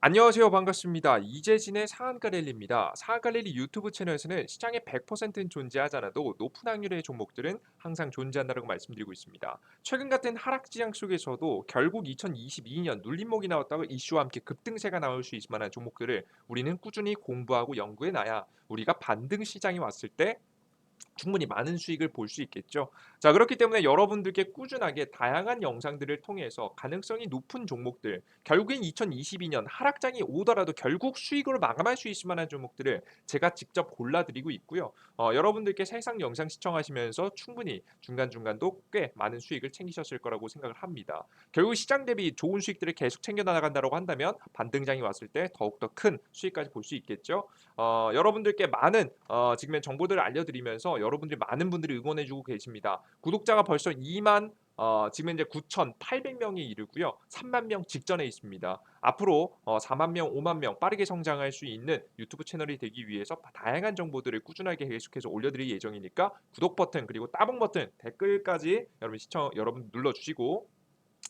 안녕하세요. 반갑습니다. 이재진의 상한가 랠리입니다. 상한가 랠리 유튜브 채널에서는 시장에 100%는 존재하지 않아도 높은 확률의 종목들은 항상 존재한다고 말씀드리고 있습니다. 최근 같은 하락지장 속에서도 결국 2022년 눌림목이 나왔다고 이슈와 함께 급등세가 나올 수 있을 만한 종목들을 우리는 꾸준히 공부하고 연구해 놔야 우리가 반등 시장이 왔을 때 충분히 많은 수익을 볼 수 있겠죠. 자, 그렇기 때문에 여러분들께 꾸준하게 다양한 영상들을 통해서 가능성이 높은 종목들, 결국엔 2022년 하락장이 오더라도 결국 수익으로 마감할 수 있을 만한 종목들을 제가 직접 골라드리고 있고요. 여러분들께 세상 영상 시청하시면서 충분히 중간중간도 꽤 많은 수익을 챙기셨을 거라고 생각을 합니다. 결국 시장 대비 좋은 수익들을 계속 챙겨 나간다고 한다면 반등장이 왔을 때 더욱더 큰 수익까지 볼 수 있겠죠. 여러분들께 많은 지금의 정보들을 알려드리면서 여러분들이 많은 분들이 응원해주고 계십니다. 구독자가 벌써 2만 지금 이제 9,800명이 이르고요. 3만 명 직전에 있습니다. 앞으로 4만 명, 5만 명 빠르게 성장할 수 있는 유튜브 채널이 되기 위해서 다양한 정보들을 꾸준하게 계속해서 올려드릴 예정이니까 구독 버튼 그리고 따봉 버튼 댓글까지 여러분 눌러주시고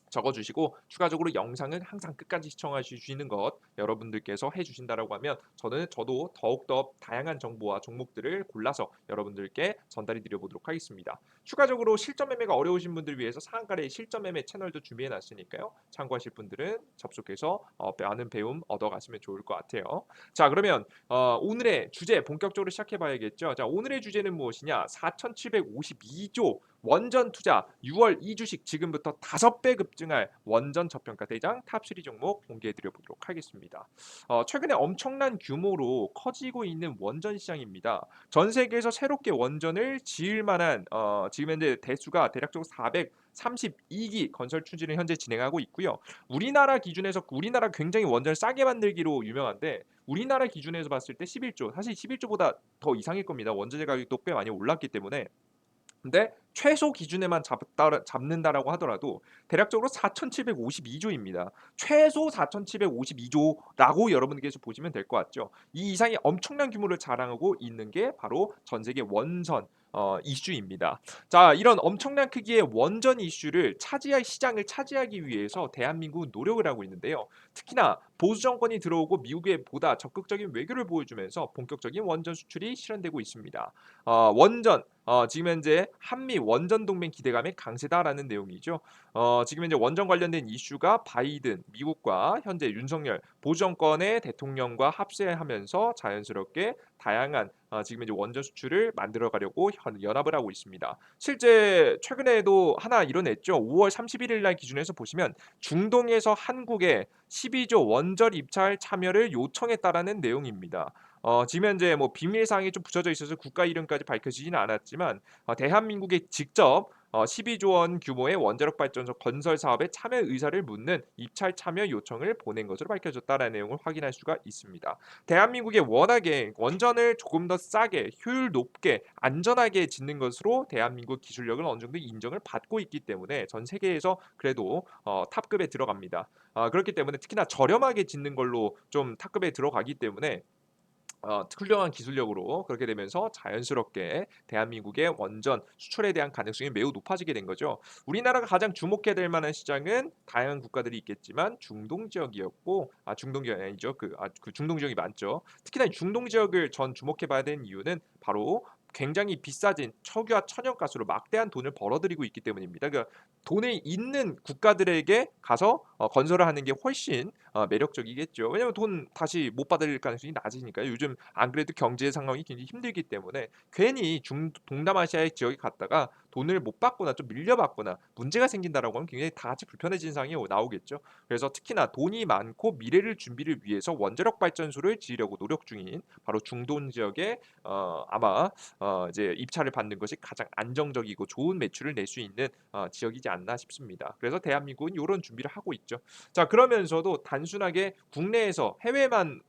적어주시고 추가적으로 영상은 항상 끝까지 시청하실 수 있는 것 여러분들께서 해주신다라고 하면 저도 더욱더 다양한 정보와 종목들을 골라서 여러분들께 전달해 드려보도록 하겠습니다. 추가적으로 실전 매매가 어려우신 분들 위해서 상한가의 실전 매매 채널도 준비해 놨으니까요. 참고하실 분들은 접속해서 많은 배움 얻어가시면 좋을 것 같아요. 자, 그러면 오늘의 주제 본격적으로 시작해 봐야겠죠. 자, 오늘의 주제는 무엇이냐? 4,752조 원전 투자 6월 2주식 지금부터 5배 급증할 원전 저평가 대장 탑3 종목 공개해 드려 보도록 하겠습니다. 최근에 엄청난 규모로 커지고 있는 원전 시장입니다. 전 세계에서 새롭게 원전을 지을 만한 지금 현재 대수가 대략적으로 432기 건설 추진을 현재 진행하고 있고요. 우리나라 기준에서 우리나라 굉장히 원전을 싸게 만들기로 유명한데 우리나라 기준에서 봤을 때 11조 사실 11조보다 더 이상일 겁니다. 원자재 가격도 꽤 많이 올랐기 때문에 근데 최소 기준에만 잡는다라고 하더라도 대략적으로 4,752조입니다. 최소 4,752조라고 여러분께서 보시면 될 것 같죠. 이 이상의 엄청난 규모를 자랑하고 있는 게 바로 전 세계 원전 이슈입니다. 자, 이런 엄청난 크기의 원전 이슈를 시장을 차지하기 위해서 대한민국은 노력을 하고 있는데요. 특히나 보수 정권이 들어오고 미국에 보다 적극적인 외교를 보여주면서 본격적인 원전 수출이 실현되고 있습니다. 원전 지금 현재 한미 원전 동맹 기대감이 강세다라는 내용이죠. 지금 현재 원전 관련된 이슈가 바이든 미국과 현재 윤석열 보수 정권의 대통령과 합세하면서 자연스럽게 다양한 지금 이제 원전 수출을 만들어 가려고 연합을 하고 있습니다. 실제 최근에도 하나 이뤄냈죠. 5월 31일 날 기준에서 보시면 중동에서 한국에 12조 원전 입찰 참여를 요청했다라는 내용입니다. 지금 현재 뭐 비밀 사항이 좀 붙여져 있어서 국가 이름까지 밝혀지지는 않았지만 대한민국에 직접 12조 원 규모의 원자력 발전소 건설 사업에 참여 의사를 묻는 입찰 참여 요청을 보낸 것으로 밝혀졌다라는 내용을 확인할 수가 있습니다. 대한민국에 워낙에 원전을 조금 더 싸게 효율 높게 안전하게 짓는 것으로 대한민국 기술력을 어느 정도 인정을 받고 있기 때문에 전 세계에서 그래도 탑급에 들어갑니다. 그렇기 때문에 특히나 저렴하게 짓는 걸로 좀 탑급에 들어가기 때문에 훌륭한 기술력으로 그렇게 되면서 자연스럽게 대한민국의 원전 수출에 대한 가능성이 매우 높아지게 된 거죠. 우리나라가 가장 주목해야 될 만한 시장은 다양한 국가들이 있겠지만 중동 지역이었고 중동 지역이 아니죠. 그 중동 지역이 많죠. 특히나 중동 지역을 전 주목해 봐야 되는 이유는 바로 굉장히 비싸진 석유와 천연가스로 막대한 돈을 벌어들이고 있기 때문입니다. 그러니까 돈이 있는 국가들에게 가서 건설을 하는 게 훨씬 매력적이겠죠. 왜냐하면 돈 다시 못 받을 가능성이 낮으니까요. 요즘 안 그래도 경제 상황이 굉장히 힘들기 때문에 괜히 동남아시아의 지역에 갔다가 돈을 못 받거나 좀 밀려받거나 문제가 생긴다라고 하면 굉장히 다 같이 불편해지는 상황이 나오겠죠. 그래서 특히나 돈이 많고 미래를 준비를 위해서 원자력 발전소를 지으려고 노력 중인 바로 중동 지역에 아마 이제 입찰을 받는 것이 가장 안정적이고 좋은 매출을 낼 수 있는 지역이지 않나 싶습니다. 그래서 대한민국은 이런 준비를 하고 있죠. 자, 그러면서도 단순하게 국내에서 해외만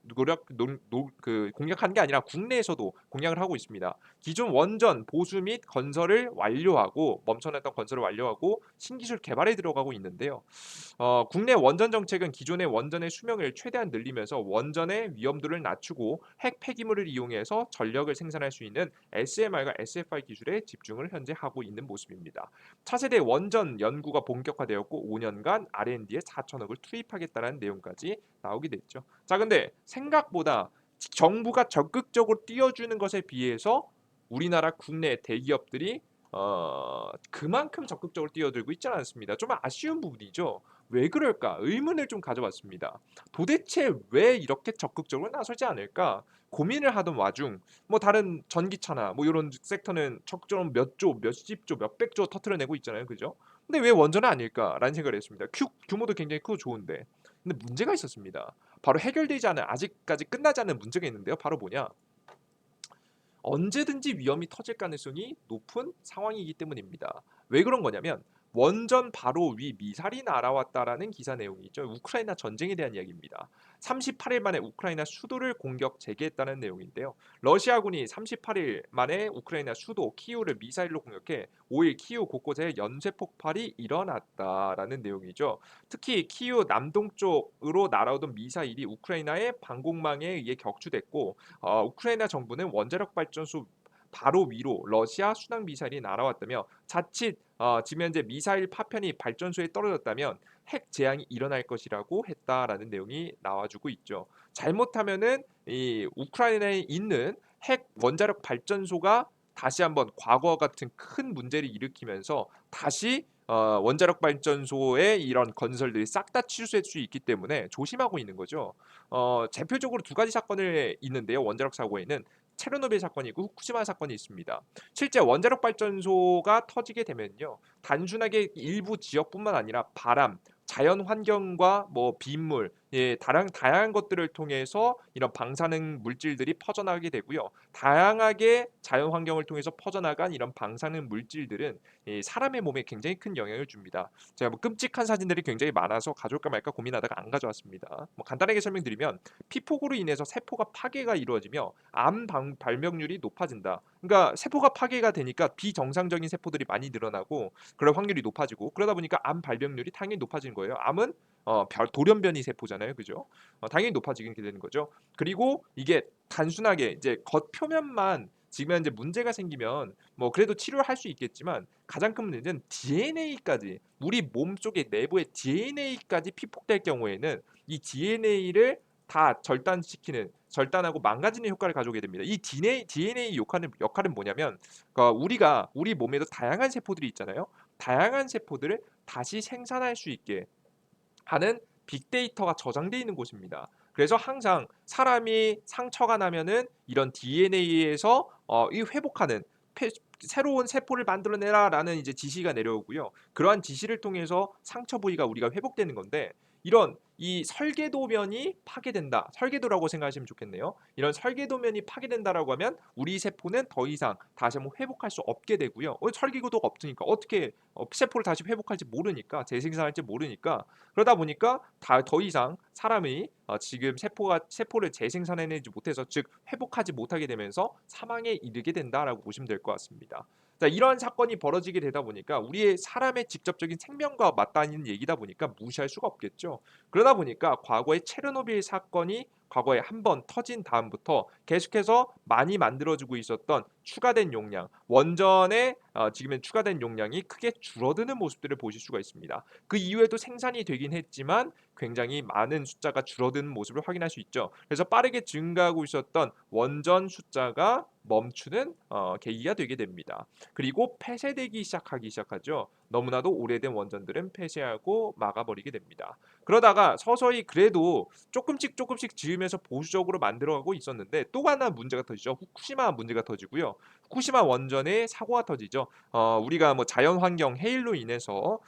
공략하는 게 아니라 국내에서도 공략을 하고 있습니다. 기존 원전 보수 및 건설을 완료하고 멈춰놨던 건설을 완료하고 신기술 개발에 들어가고 있는데요. 국내 원전 정책은 기존의 원전의 수명을 최대한 늘리면서 원전의 위험도를 낮추고 핵 폐기물을 이용해서 전력을 생산할 수 있는 SMR과 SFR 기술에 집중을 현재 하고 있는 모습입니다. 차세대 원전 이런 연구가 본격화되었고 5년간 R&D에 4천억을 투입하겠다는 내용까지 나오게 됐죠. 자, 근데 생각보다 정부가 적극적으로 띄워주는 것에 비해서 우리나라 국내 대기업들이 그만큼 적극적으로 뛰어들고 있지 않습니다. 좀 아쉬운 부분이죠. 왜 그럴까? 의문을 좀 가져봤습니다. 도대체 왜 이렇게 적극적으로 나서지 않을까? 고민을 하던 와중 뭐 다른 전기차나 뭐 이런 섹터는 적극적으로 몇 조, 몇십 조, 몇백 조 터트려내고 있잖아요. 그죠? 근데 왜 원전은 아닐까라는 생각을 했습니다. 규모도 굉장히 크고 좋은데. 근데 문제가 있었습니다. 바로 해결되지 않은 아직까지 끝나지 않은 문제가 있는데요. 바로 뭐냐? 언제든지 위험이 터질 가능성이 높은 상황이기 때문입니다. 왜 그런 거냐면 원전 바로 위 미사일이 날아왔다라는 기사 내용이 있죠. 우크라이나 전쟁에 대한 이야기입니다. 38일 만에 우크라이나 수도를 공격 재개했다는 내용인데요. 러시아군이 38일 만에 우크라이나 수도 키우를 미사일로 공격해 5일 키우 곳곳에 연쇄 폭발이 일어났다라는 내용이죠. 특히 키우 남동쪽으로 날아오던 미사일이 우크라이나의 방공망에 의해 격추됐고 우크라이나 정부는 원자력 발전소 바로 위로 러시아 순항 미사일이 날아왔다며 자칫 지금 현재 미사일 파편이 발전소에 떨어졌다면 핵 재앙이 일어날 것이라고 했다라는 내용이 나와주고 있죠. 잘못하면은 이 우크라이나에 있는 핵 원자력 발전소가 다시 한번 과거 같은 큰 문제를 일으키면서 다시 원자력 발전소의 이런 건설들이 싹 다 취소될 수 있기 때문에 조심하고 있는 거죠. 대표적으로 두 가지 사건을 있는데요. 원자력 사고에는 체르노빌 사건이고 후쿠시마 사건이 있습니다. 실제 원자력 발전소가 터지게 되면요. 단순하게 일부 지역뿐만 아니라 바람, 자연 환경과 뭐 빗물, 다양한 것들을 통해서 이런 방사능 물질들이 퍼져나가게 되고요. 다양하게 자연 환경을 통해서 퍼져나간 이런 방사능 물질들은 사람의 몸에 굉장히 큰 영향을 줍니다. 제가 뭐 끔찍한 사진들이 굉장히 많아서 가져올까 말까 고민하다가 안 가져왔습니다. 뭐 간단하게 설명드리면 피폭으로 인해서 세포가 파괴가 이루어지며 발병률이 높아진다. 그러니까 세포가 파괴가 되니까 비정상적인 세포들이 많이 늘어나고 그럴 확률이 높아지고 그러다 보니까 암 발병률이 당연히 높아지는 거예요. 암은 돌연변이 세포잖아요, 그죠? 당연히 높아지게 되는 거죠. 그리고 이게 단순하게 이제 겉표면만 지금 현재 문제가 생기면 뭐 그래도 치료를 할 수 있겠지만 가장 큰 문제는 DNA까지 우리 몸 속의 내부의 DNA까지 피폭될 경우에는 이 DNA를 다 절단하고 망가지는 효과를 가져오게 됩니다. 이 DNA 역할은 뭐냐면 우리가 우리 몸에도 다양한 세포들이 있잖아요. 다양한 세포들을 다시 생산할 수 있게 하는 빅데이터가 저장되어 있는 곳입니다. 그래서 항상 사람이 상처가 나면은 이런 DNA에서 이 회복하는 새로운 세포를 만들어내라라는 이제 지시가 내려오고요. 그러한 지시를 통해서 상처 부위가 우리가 회복되는 건데 이런 이 설계도면이 파괴된다. 설계도라고 생각하시면 좋겠네요. 이런 설계도면이 파괴된다라고 하면 우리 세포는 더 이상 다시 한번 회복할 수 없게 되고요. 설계도가 없으니까 어떻게 세포를 다시 회복할지 모르니까 재생산할지 모르니까 그러다 보니까 더 이상 사람이 지금 세포를 재생산해내지 못해서 즉 회복하지 못하게 되면서 사망에 이르게 된다라고 보시면 될 것 같습니다. 자, 이러한 사건이 벌어지게 되다 보니까 우리의 사람의 직접적인 생명과 맞닿는 얘기다 보니까 무시할 수가 없겠죠. 그러다 보니까 과거의 체르노빌 사건이 과거에 한 번 터진 다음부터 계속해서 많이 만들어지고 있었던 추가된 용량, 원전에 지금은 추가된 용량이 크게 줄어드는 모습들을 보실 수가 있습니다. 그 이후에도 생산이 되긴 했지만 굉장히 많은 숫자가 줄어드는 모습을 확인할 수 있죠. 그래서 빠르게 증가하고 있었던 원전 숫자가 멈추는 계기가 되게 됩니다. 그리고 폐쇄되기 시작하죠. 너무나도 오래된 원전들은 폐쇄하고 막아버리게 됩니다. 그러다가 서서히 그래도 조금씩 지으면서 보수적으로 만들어가고 있었는데 또 하나 문제가 터지죠. 후쿠시마 문제가 터지고요. 후쿠시마 원전에 사고가 터지죠. 우리가 뭐 자연 환경 해일로 인해서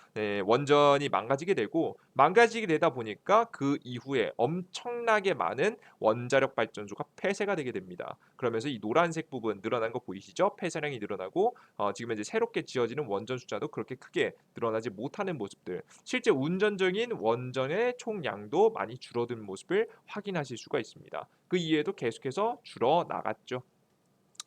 원전이 망가지게 되고 망가지게 되다 보니까 그 이후에 엄청나게 많은 원자력 발전소가 폐쇄가 되게 됩니다. 그러면서 이 노란색 부분 늘어난 거 보이시죠? 폐쇄량이 늘어나고 지금 이제 새롭게 지어지는 원전 숫자도 그렇게 크게 늘어나지 못하는 모습들. 실제 운전적인 원전의 총량도 많이 줄어든 모습을 확인하실 수가 있습니다. 그 이후에도 계속해서 줄어 나갔죠.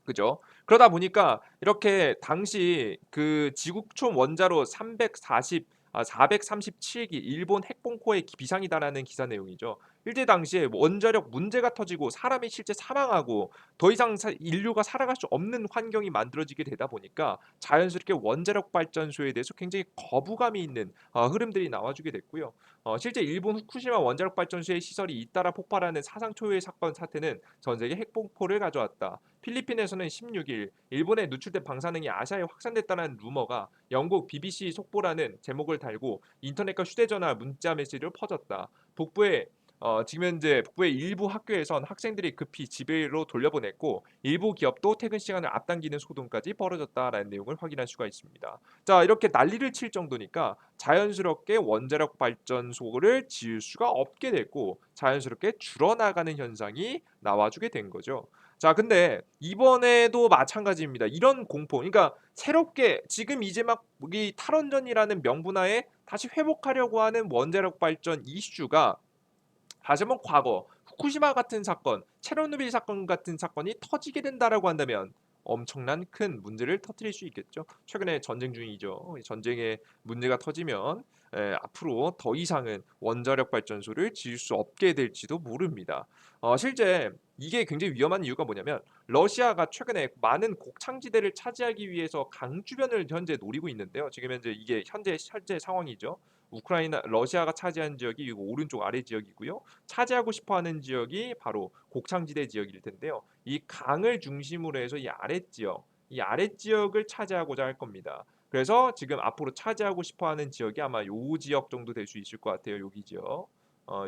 그죠? 그러다 보니까 이렇게 당시 그 지구촌 원자로 437기 일본 핵봉포의 비상이다라는 기사 내용이죠. 일제 당시에 원자력 문제가 터지고 사람이 실제 사망하고 더 이상 인류가 살아갈 수 없는 환경이 만들어지게 되다 보니까 자연스럽게 원자력 발전소에 대해서 굉장히 거부감이 있는 흐름들이 나와주게 됐고요. 실제 일본 후쿠시마 원자력 발전소의 시설이 잇따라 폭발하는 사상 초유의 사건 사태는 전 세계 핵폭포를 가져왔다. 필리핀에서는 16일 일본에 누출된 방사능이 아시아에 확산됐다는 루머가 영국 BBC 속보라는 제목을 달고 인터넷과 휴대전화, 문자 메시지로 퍼졌다. 지금 현재 북부의 일부 학교에선 학생들이 급히 집으로 돌려보냈고 일부 기업도 퇴근 시간을 앞당기는 소동까지 벌어졌다라는 내용을 확인할 수가 있습니다. 자, 이렇게 난리를 칠 정도니까 자연스럽게 원자력 발전소를 지을 수가 없게 됐고 자연스럽게 줄어나가는 현상이 나와주게 된 거죠. 자, 근데 이번에도 마찬가지입니다. 이런 공포, 그러니까 새롭게 지금 이제 막 이 탈원전이라는 명분하에 다시 회복하려고 하는 원자력 발전 이슈가 다시 한번 과거 후쿠시마 같은 사건, 체르노빌 사건 같은 사건이 터지게 된다라고 한다면 엄청난 큰 문제를 터뜨릴 수 있겠죠. 최근에 전쟁 중이죠. 전쟁에 문제가 터지면 앞으로 더 이상은 원자력 발전소를 지을 수 없게 될지도 모릅니다. 실제 이게 굉장히 위험한 이유가 뭐냐면 러시아가 최근에 많은 곡창지대를 차지하기 위해서 강 주변을 현재 노리고 있는데요. 지금 현재 이게 현재 상황이죠. 러시아가 차지한 지역이 이거 오른쪽 아래 지역이고요. 차지하고 싶어하는 지역이 바로 곡창지대 지역일 텐데요. 이 강을 중심으로 해서 이 아랫 지역을 차지하고자 할 겁니다. 그래서 지금 앞으로 차지하고 싶어하는 지역이 아마 요 지역 정도 될 수 있을 것 같아요. 여기 지역.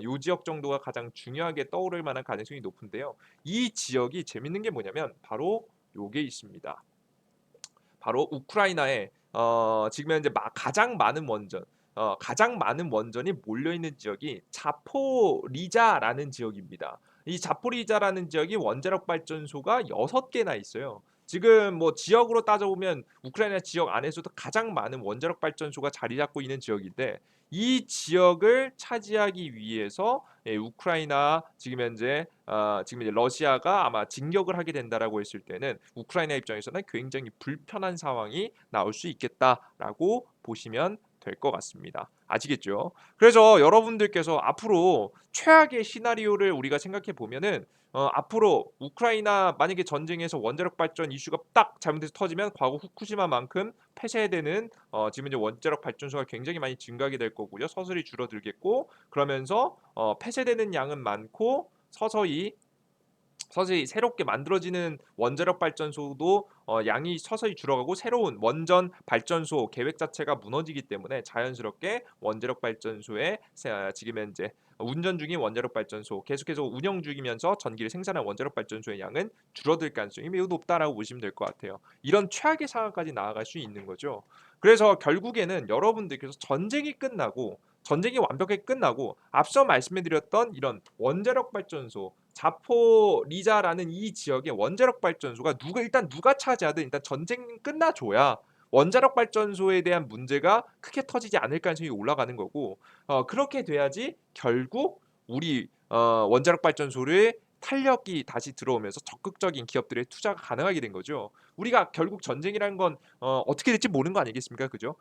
요 지역 정도가 가장 중요하게 떠오를 만한 가능성이 높은데요. 이 지역이 재밌는 게 뭐냐면 바로 요게 있습니다. 바로 우크라이나에 지금 현재 가장 많은 원전이 몰려 있는 지역이 자포리자라는 지역입니다. 이 자포리자라는 지역이 원자력 발전소가 6개나 있어요. 지금 뭐 지역으로 따져보면 우크라이나 지역 안에서도 가장 많은 원자력 발전소가 자리 잡고 있는 지역인데 이 지역을 차지하기 위해서 우크라이나 지금 이제 러시아가 아마 진격을 하게 된다라고 했을 때는 우크라이나 입장에서는 굉장히 불편한 상황이 나올 수 있겠다라고 보시면 될 것 같습니다. 아시겠죠? 그래서 여러분들께서 앞으로 최악의 시나리오를 우리가 생각해 보면은 앞으로 우크라이나 만약에 전쟁에서 원자력 발전 이슈가 딱 잘못해서 터지면 과거 후쿠시마만큼 폐쇄되는 지금 이제 원자력 발전소가 굉장히 많이 증가하게 될 거고요. 서서히 줄어들겠고 그러면서 폐쇄되는 양은 많고 서서히 새롭게 만들어지는 원자력 발전소도 양이 서서히 줄어가고 새로운 원전 발전소 계획 자체가 무너지기 때문에 자연스럽게 원자력 발전소에 지금 현재 운전 중인 원자력 발전소 계속해서 운영 중이면서 전기를 생산한 원자력 발전소의 양은 줄어들 가능성이 매우 높다라고 보시면 될 것 같아요. 이런 최악의 상황까지 나아갈 수 있는 거죠. 그래서 결국에는 여러분들께서 전쟁이 완벽하게 끝나고 앞서 말씀해드렸던 이런 원자력 발전소 자포리자라는 이 지역의 원자력 발전소가 누가 차지하든 일단 전쟁 끝나줘야 원자력 발전소에 대한 문제가 크게 터지지 않을 가능성이 올라가는 거고 그렇게 돼야지 결국 우리 원자력 발전소를 탄력이 다시 들어오면서 적극적인 기업들의 투자가 가능하게 된 거죠. 우리가 결국 전쟁이라는 건 어떻게 될지 모르는 거 아니겠습니까? 그죠?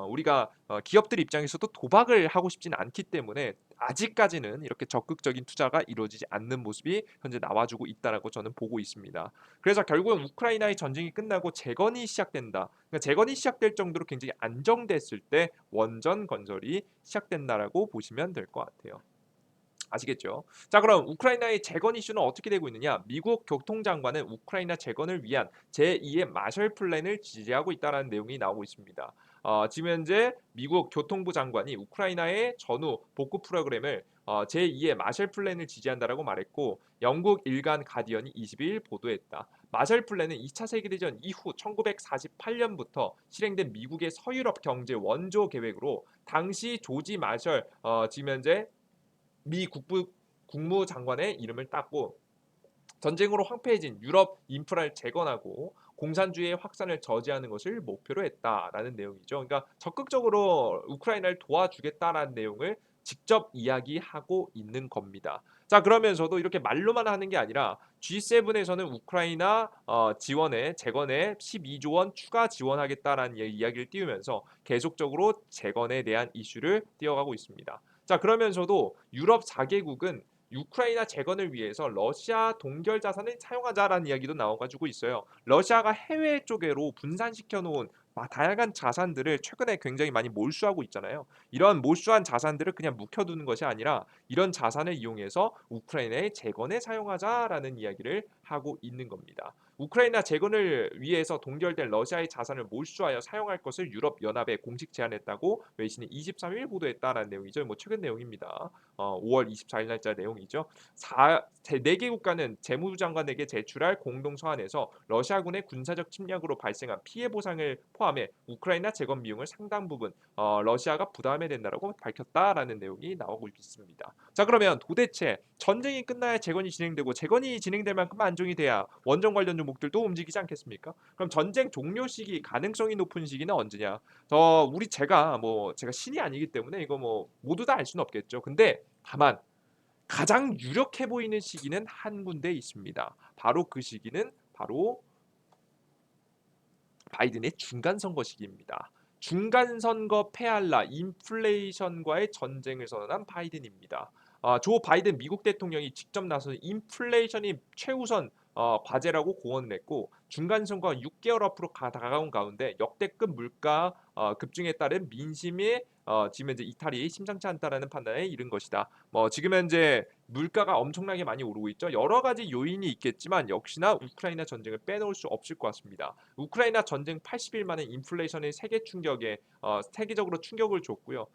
우리가 기업들 입장에서도 도박을 하고 싶지는 않기 때문에 아직까지는 이렇게 적극적인 투자가 이루어지지 않는 모습이 현재 나와주고 있다라고 저는 보고 있습니다. 그래서 결국은 우크라이나의 전쟁이 끝나고 재건이 시작된다. 그러니까 재건이 시작될 정도로 굉장히 안정됐을 때 원전 건설이 시작된다라고 보시면 될 것 같아요. 아시겠죠? 자, 그럼 우크라이나의 재건 이슈는 어떻게 되고 있느냐? 미국 교통장관은 우크라이나 재건을 위한 제2의 마셜 플랜을 지지하고 있다는 내용이 나오고 있습니다. 지금 현재 미국 교통부 장관이 우크라이나의 전후 복구 프로그램을 제2의 마셜 플랜을 지지한다라고 말했고 영국 일간 가디언이 22일 보도했다. 마셜 플랜은 2차 세계대전 이후 1948년부터 실행된 미국의 서유럽 경제 원조 계획으로 당시 조지 마셜 지금 현재 미 국무장관의 이름을 땄고 전쟁으로 황폐해진 유럽 인프라를 재건하고 공산주의의 확산을 저지하는 것을 목표로 했다라는 내용이죠. 그러니까 적극적으로 우크라이나를 도와주겠다라는 내용을 직접 이야기하고 있는 겁니다. 자, 그러면서도 이렇게 말로만 하는 게 아니라 G7에서는 우크라이나 재건에 12조 원 추가 지원하겠다라는 이야기를 띄우면서 계속적으로 재건에 대한 이슈를 띄워가고 있습니다. 자, 그러면서도 유럽 4개국은 우크라이나 재건을 위해서 러시아 동결 자산을 사용하자라는 이야기도 나와 가지고 있어요. 러시아가 해외 쪽으로 분산시켜 놓은 다양한 자산들을 최근에 굉장히 많이 몰수하고 있잖아요. 이런 몰수한 자산들을 그냥 묵혀두는 것이 아니라 이런 자산을 이용해서 우크라이나의 재건에 사용하자라는 이야기를 하고 있는 겁니다. 우크라이나 재건을 위해서 동결된 러시아의 자산을 몰수하여 사용할 것을 유럽 연합에 공식 제안했다고 외신이 23일 보도했다라는 내용이죠. 뭐 최근 내용입니다. 5월 24일 날짜 내용이죠. 4개 국가는 재무장관에게 제출할 공동 서한에서 러시아군의 군사적 침략으로 발생한 피해 보상을 포함해 우크라이나 재건 비용을 상당 부분 러시아가 부담해야 된다라고 밝혔다라는 내용이 나오고 있습니다. 자, 그러면 도대체 전쟁이 끝나야 재건이 진행되고 재건이 진행될 만큼 안정이 돼야 원전 관련 종목들도 움직이지 않겠습니까? 그럼 전쟁 종료 시기 가능성이 높은 시기는 언제냐? 제가 신이 아니기 때문에 이거 뭐 모두 다 알 수는 없겠죠. 근데 다만 가장 유력해 보이는 시기는 한 군데 있습니다. 바로 그 시기는 바로 바이든의 중간 선거 시기입니다. 중간 선거 패할라 인플레이션과의 전쟁을 선언한 바이든입니다. 조 바이든 미국 대통령이 직접 나서 인플레이션이 최우선 과제라고 공언을 했고 중간 선거가 6개월 앞으로 다가온 가운데 역대급 물가 급증에 따른 민심이 지금 현재 이탈이 심상치 않다라는 판단에 이른 것이다. 뭐 지금 현재 물가가 엄청나게 많이 오르고 있죠. 여러 가지 요인이 있겠지만 역시나 우크라이나 전쟁을 빼놓을 수 없을 것 같습니다. 우크라이나 전쟁 80일 만에 인플레이션의 세계적으로 충격을 줬고요.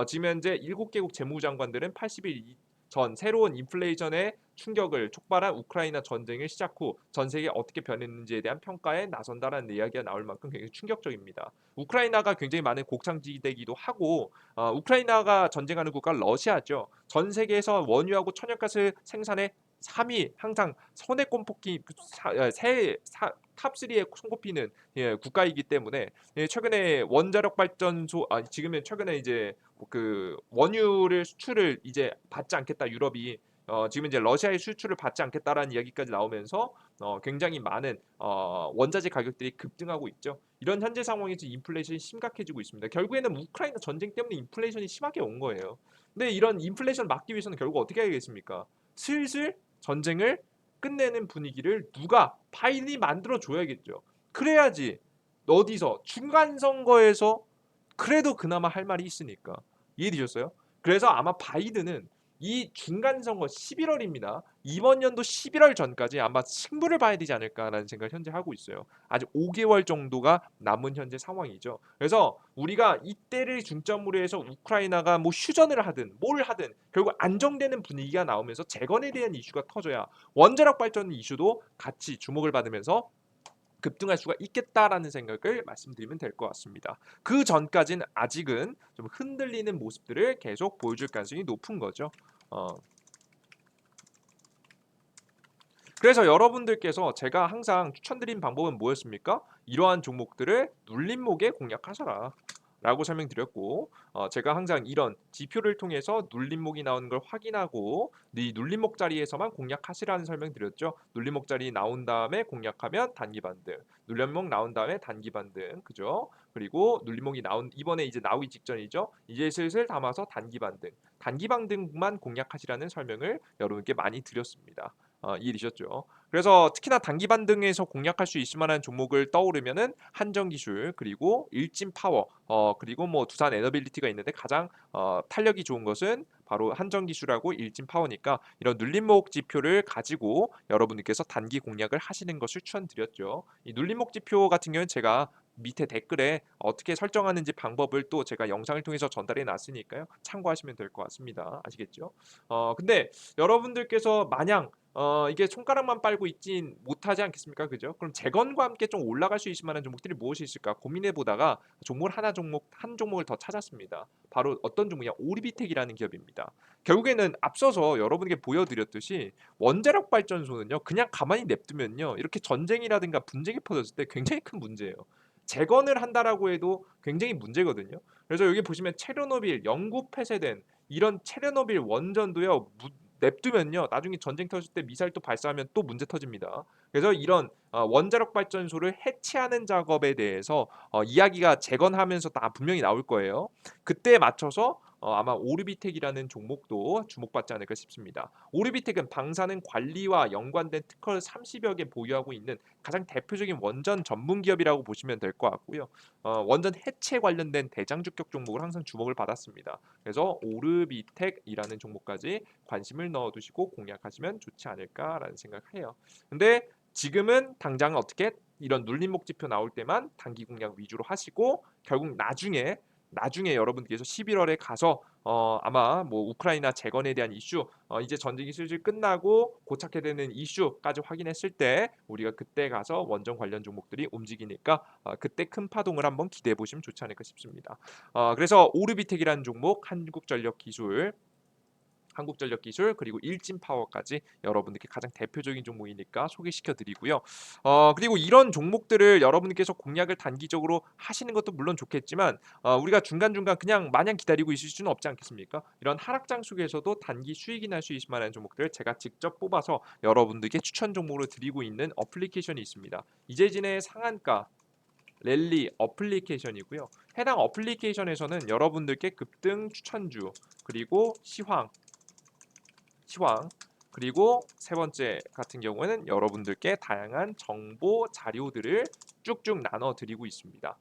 지금 현재 7개국 재무장관들은 80일 전 새로운 인플레이션의 충격을 촉발한 우크라이나 전쟁을 시작 후 전 세계에 어떻게 변했는지에 대한 평가에 나선다라는 이야기가 나올 만큼 굉장히 충격적입니다. 우크라이나가 굉장히 많은 곡창지대이기도 하고 우크라이나가 전쟁하는 국가가 러시아죠. 전 세계에서 원유하고 천연가스 생산에 3위 항상 손에꼽 뽑기 탑3에 손꼽히는 국가이기 때문에 최근에 원자력 발전소 지금은 최근에 이제 그 원유를 수출을 이제 받지 않겠다 유럽이 지금 이제 러시아의 수출을 받지 않겠다라는 이야기까지 나오면서 굉장히 많은 원자재 가격들이 급등하고 있죠. 이런 현재 상황에서 인플레이션이 심각해지고 있습니다. 결국에는 우크라이나 전쟁 때문에 인플레이션이 심하게 온 거예요. 근데 이런 인플레이션 막기 위해서는 결국 어떻게 해야겠습니까? 슬슬 전쟁을 끝내는 분위기를 누가 바이든이 만들어 줘야겠죠. 그래야지 어디서 중간 선거에서 그래도 그나마 할 말이 있으니까. 이해되셨어요? 그래서 아마 바이든은 이 중간 선거 11월입니다. 이번 연도 11월 전까지 아마 승부를 봐야 되지 않을까라는 생각을 현재 하고 있어요. 아직 5개월 정도가 남은 현재 상황이죠. 그래서 우리가 이때를 중점으로 해서 우크라이나가 뭐 휴전을 하든 뭘 하든 결국 안정되는 분위기가 나오면서 재건에 대한 이슈가 터져야 원자력 발전 이슈도 같이 주목을 받으면서 급등할 수가 있겠다라는 생각을 말씀드리면 될 것 같습니다. 그 전까지는 아직은 좀 흔들리는 모습들을 계속 보여줄 가능성이 높은 거죠. 어, 그래서 여러분들께서 제가 항상 추천드린 방법은 뭐였습니까? 이러한 종목들을 눌림목에 공략하셔라. 라고 설명드렸고 제가 항상 이런 지표를 통해서 눌림목이 나오는 걸 확인하고 이 눌림목 자리에서만 공략하시라는 설명드렸죠. 눌림목 자리 나온 다음에 공략하면 단기 반등, 눌림목 나온 다음에 단기 반등, 그죠? 그리고 눌림목이 나온 이번에 이제 나오기 직전이죠. 이제 슬슬 담아서 단기 반등, 단기 반등만 공략하시라는 설명을 여러분께 많이 드렸습니다. 이해되셨죠? 그래서 특히나 단기 반등에서 공략할 수 있을 만한 종목을 떠오르면은 한정기술 그리고 일진파워 그리고 뭐 두산 에너빌리티가 있는데 가장 탄력이 좋은 것은 바로 한정기술하고 일진파워니까 이런 눌림목 지표를 가지고 여러분들께서 단기 공략을 하시는 것을 추천드렸죠. 이 눌림목 지표 같은 경우는 제가 밑에 댓글에 어떻게 설정하는지 방법을 또 제가 영상을 통해서 전달해 놨으니까요. 참고하시면 될 것 같습니다. 아시겠죠? 근데 여러분들께서 마냥 이게 손가락만 빨고 있진 못하지 않겠습니까? 그죠? 그럼 재건과 함께 좀 올라갈 수 있을 만한 종목들이 무엇이 있을까 고민해 보다가 한 종목을 더 찾았습니다. 바로 어떤 종목이냐? 오리비텍이라는 기업입니다. 결국에는 앞서서 여러분에게 보여드렸듯이 원자력 발전소는요, 그냥 가만히 냅두면요, 이렇게 전쟁이라든가 분쟁이 퍼졌을 때 굉장히 큰 문제예요. 재건을 한다라고 해도 굉장히 문제거든요. 그래서 여기 보시면 체르노빌 영구 폐쇄된 이런 체르노빌 원전도요 냅두면요 나중에 전쟁 터질 때 미사일 또 발사하면 또 문제 터집니다. 그래서 이런 원자력 발전소를 해체하는 작업에 대해서 이야기가 재건하면서 다 분명히 나올 거예요. 그때에 맞춰서 아마 오르비텍이라는 종목도 주목받지 않을까 싶습니다. 오르비텍은 방사능 관리와 연관된 특허를 30여 개 보유하고 있는 가장 대표적인 원전 전문 기업이라고 보시면 될 것 같고요. 원전 해체 관련된 대장주격 종목을 항상 주목을 받았습니다. 그래서 오르비텍이라는 종목까지 관심을 넣어두시고 공략하시면 좋지 않을까라는 생각해요. 근데 지금은 당장 어떻게 이런 눌림목 지표 나올 때만 단기 공략 위주로 하시고 결국 나중에 여러분께서 11월에 가서 아마 뭐 우크라이나 재건에 대한 이슈 이제 전쟁이 슬슬 끝나고 고착해 되는 이슈까지 확인했을 때 우리가 그때 가서 원전 관련 종목들이 움직이니까 그때 큰 파동을 한번 기대해 보시면 좋지 않을까 싶습니다. 그래서 오르비텍이라는 종목, 한국전력기술 그리고 일진파워까지 여러분들께 가장 대표적인 종목이니까 소개시켜 드리고요. 그리고 이런 종목들을 여러분께서 공략을 단기적으로 하시는 것도 물론 좋겠지만 우리가 중간중간 그냥 마냥 기다리고 있을 수는 없지 않겠습니까? 이런 하락장 속에서도 단기 수익이 날 수 있을 만한 종목들을 제가 직접 뽑아서 여러분들께 추천 종목으로 드리고 있는 어플리케이션이 있습니다. 이재진의 상한가 랠리 어플리케이션이고요. 해당 어플리케이션에서는 여러분들께 급등 추천주 그리고 시황 그리고 세 번째 같은 경우에는 여러분들께 다양한 정보 자료들을 쭉쭉 나눠 드리고 있습니다.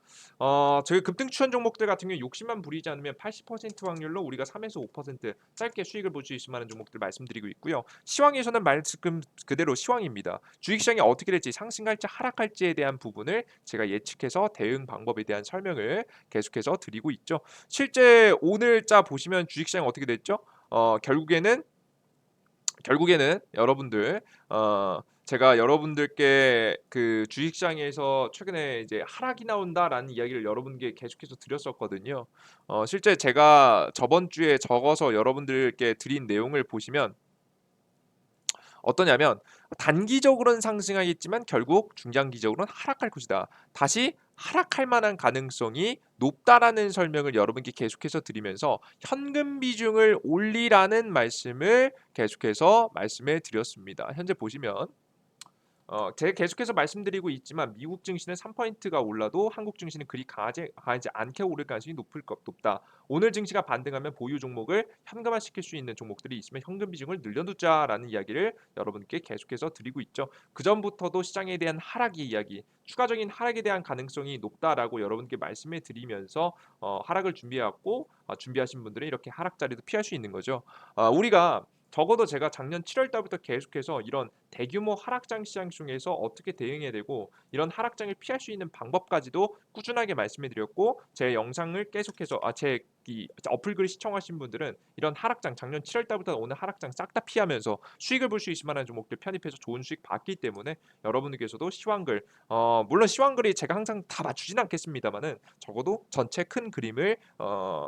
저희 급등 추천 종목들 같은 경우 욕심만 부리지 않으면 80% 확률로 우리가 3에서 5% 짧게 수익을 볼 수 있을 만한 종목들 말씀드리고 있고요. 시황에서는 말씀 그대로 시황입니다. 주식시장이 어떻게 될지 상승할지 하락할지에 대한 부분을 제가 예측해서 대응 방법에 대한 설명을 계속해서 드리고 있죠. 실제 오늘자 보시면 주식시장이 어떻게 됐죠? 결국에는 여러분들 제가 여러분들께 그 주식시장에서 최근에 이제 하락이 나온다라는 이야기를 여러분께 계속해서 드렸었거든요. 실제 제가 저번 주에 적어서 여러분들께 드린 내용을 보시면 어떠냐면 단기적으로는 상승하겠지만 결국 중장기적으로는 하락할 것이다. 다시 하락할 만한 가능성이 높다라는 설명을 여러분께 계속해서 드리면서 현금 비중을 올리라는 말씀을 계속해서 말씀해 드렸습니다. 현재 보시면 제가 계속해서 말씀드리고 있지만 미국 증시는 3%가 올라도 한국 증시는 그리 강하지 않게 오를 가능성이 높다. 오늘 증시가 반등하면 보유 종목을 현금화시킬 수 있는 종목들이 있으면 현금 비중을 늘려두자라는 이야기를 여러분께 계속해서 드리고 있죠. 그 전부터도 시장에 대한 추가적인 하락에 대한 가능성이 높다라고 여러분께 말씀해 드리면서 하락을 준비해왔고 준비하신 분들은 이렇게 하락 자리도 피할 수 있는 거죠. 우리가 적어도 제가 작년 7월 달부터 계속해서 이런 대규모 하락장 시장 중에서 어떻게 대응해야 되고 이런 하락장을 피할 수 있는 방법까지도 꾸준하게 말씀해 드렸고 제 영상을 계속해서 제 어플글 시청하신 분들은 이런 하락장 작년 7월 달부터 오늘 하락장 싹 다 피하면서 수익을 볼 수 있을 만한 종목들 편입해서 좋은 수익 봤기 때문에 여러분들께서도 시황글 물론 시황글이 제가 항상 다 맞추진 않겠습니다만은 적어도 전체 큰 그림을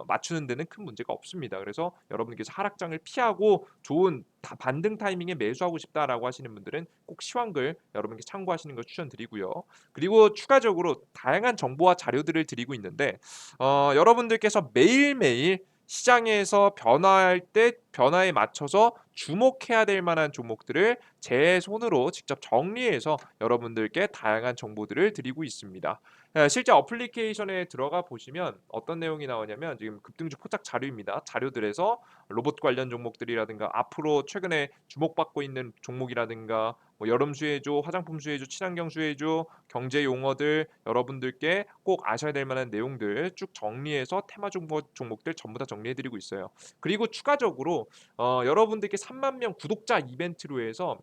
맞추는 데는 큰 문제가 없습니다. 그래서 여러분께서 하락장을 피하고 좋은 반등 타이밍에 매수하고 싶다라고 하시는 분들은 꼭 시황글 여러분께 참고하시는 걸 추천드리고요. 그리고 추가적으로 다양한 정보와 자료들을 드리고 있는데 여러분들께서 매일매일 시장에서 변화할 때 변화에 맞춰서 주목해야 될 만한 종목들을 제 손으로 직접 정리해서 여러분들께 다양한 정보들을 드리고 있습니다. 실제 어플리케이션에 들어가 보시면 어떤 내용이 나오냐면 지금 급등주 포착 자료입니다. 자료들에서 로봇 관련 종목들이라든가 앞으로 최근에 주목받고 있는 종목이라든가 뭐 여름 수혜주, 화장품 수혜주, 친환경 수혜주, 경제 용어들 여러분들께 꼭 아셔야 될 만한 내용들 쭉 정리해서 테마 종목들 전부 다 정리해드리고 있어요. 그리고 추가적으로 여러분들께 3만 명 구독자 이벤트로 해서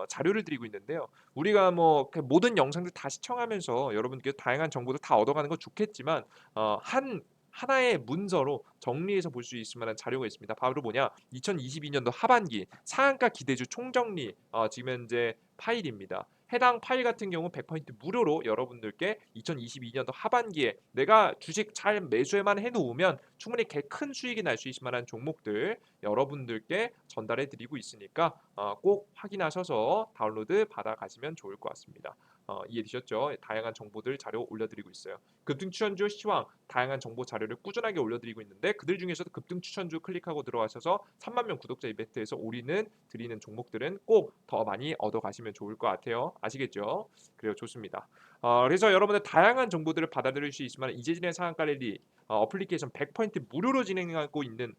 자료를 드리고 있는데요. 우리가 뭐 모든 영상들 다 시청하면서 여러분께 다양한 정보들 다 얻어가는 건 좋겠지만 하나의 문서로 정리해서 볼 수 있을 만한 자료가 있습니다. 바로 뭐냐? 2022년도 하반기 상한가 기대주 총정리 지금 현재 파일입니다. 해당 파일 같은 경우 100% 무료로 여러분들께 2022년도 하반기에 내가 주식 잘 매수에만 해놓으면 충분히 큰 수익이 날 수 있을 만한 종목들 여러분들께 전달해 드리고 있으니까 꼭 확인하셔서 다운로드 받아 가시면 좋을 것 같습니다. 이해되셨죠? 다양한 정보들 자료 올려드리고 있어요. 급등 추천주 시황 다양한 정보 자료를 꾸준하게 올려드리고 있는데 그들 중에서도 급등 추천주 클릭하고 들어가셔서 3만 명 구독자 이벤트에서 우리는 드리는 종목들은 꼭 더 많이 얻어가시면 좋을 것 같아요. 아시겠죠? 그래요, 좋습니다. 그래서 여러분들 다양한 정보들을 받아들일 수 있으면 이재진의 상한가 랠리 어플리케이션 100% 무료로 진행하고 있는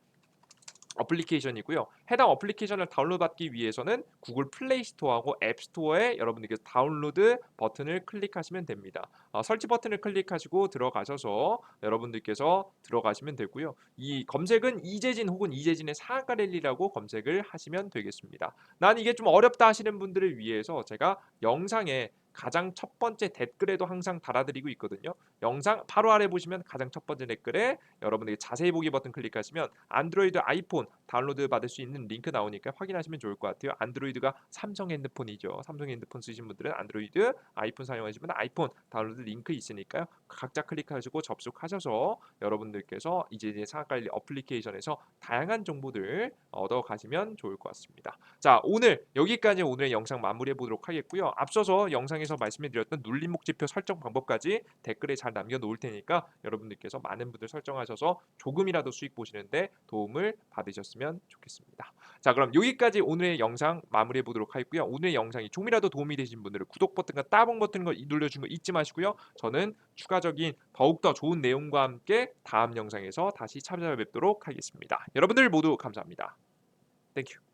어플리케이션이고요. 해당 어플리케이션을 다운로드받기 위해서는 구글 플레이 스토어하고 앱 스토어에 여러분들께서 다운로드 버튼을 클릭하시면 됩니다. 설치 버튼을 클릭하시고 들어가셔서 여러분들께서 들어가시면 되고요. 이 검색은 이재진 혹은 이재진의 상한가 랠리라고 검색을 하시면 되겠습니다. 난 이게 좀 어렵다 하시는 분들을 위해서 제가 영상에 가장 첫 번째 댓글에도 항상 달아드리고 있거든요. 영상 바로 아래 보시면 가장 첫 번째 댓글에 여러분들이 자세히 보기 버튼 클릭하시면 안드로이드, 아이폰 다운로드 받을 수 있는 링크 나오니까 확인하시면 좋을 것 같아요. 안드로이드가 삼성 핸드폰이죠. 삼성 핸드폰 쓰신 분들은 안드로이드, 아이폰 사용하시면 아이폰 다운로드 링크 있으니까요. 각자 클릭하시고 접속하셔서 여러분들께서 이제 상한가일리 어플리케이션에서 다양한 정보들 얻어가시면 좋을 것 같습니다. 자, 오늘 여기까지 오늘의 영상 마무리해 보도록 하겠고요. 앞서서 영상에서 말씀드렸던 눌림 목지표 설정 방법까지 댓글에 잘 남겨놓을 테니까 여러분들께서 많은 분들 설정하셔서 조금이라도 수익 보시는데 도움을 받으셨으면 좋겠습니다. 자, 그럼 여기까지 오늘의 영상 마무리해 보도록 하겠고요. 오늘의 영상이 조금이라도 도움이 되신 분들은 구독 버튼과 따봉 버튼 거 눌러주는 거 잊지 마시고요. 저는 추가적인 더욱더 좋은 내용과 함께 다음 영상에서 다시 찾아뵙도록 하겠습니다. 여러분들 모두 감사합니다. 땡큐.